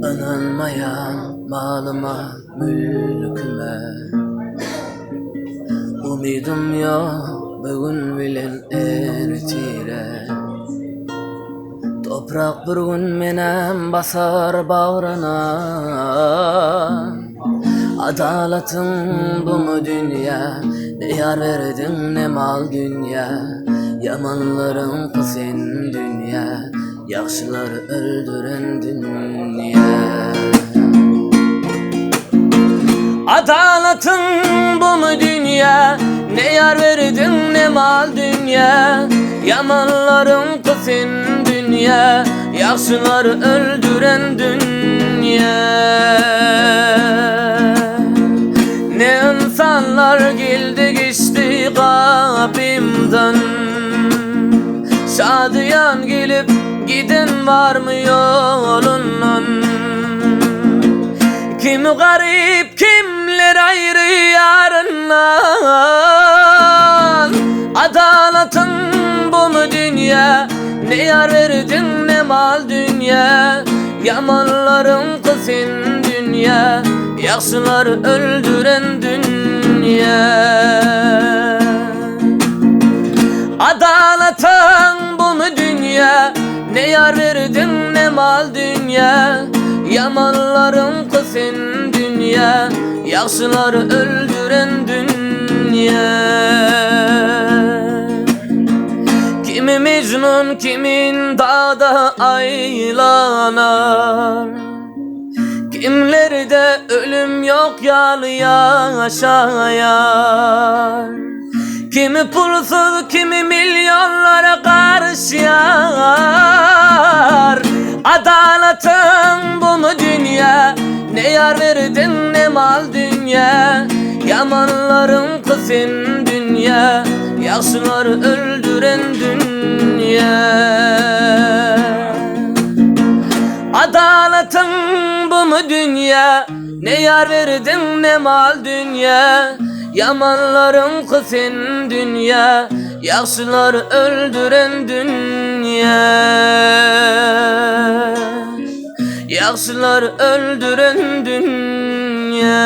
Anılmayan malıma, mülküme umidim yok bugün bilen eritire. Toprak bir gün menem basar bağrına. Adalatın bu mu dünya? Ne yar verdin ne mal dünya. Yamanların kızın dünya, yaxşıları öldüren dünya. Adalatın bu mu dünya? Ne yar verdin ne mal dünya. Yamanların kızın dünya, yaxşıları öldüren dünya. Ne insanlar geldi geçti kapımdan. Şadiyan gelip giden var mı yolundan? Kim garip kimler ayrı yarından. Adalatın bu mu dünya? Ne yar verdin ne mal dünya. Yamanların kızın dünya, yaxşıları öldüren dünya. Adalatın bu mu dünya? Ne yar verdin ne mal dünya. Yamanların kızın dünya, yaxşıları öldüren dünya. Kimi Mecnun kimin dağda aylanar. Kimlerde ölüm yok yalı yaşayar. Kimi pulsuz kimi milyonlara karşı yar. Adaletın bu mu dünya? Ne yar verdin ne mal dünya. Yamanların kızın dünya, yaxşıları öldüren dünya. Adaletın bu mu dünya? Ne yar verdin ne mal dünya. Yamanların kızın dünya, yaxşıları öldüren dünya. Yaxşıları öldüren dünya.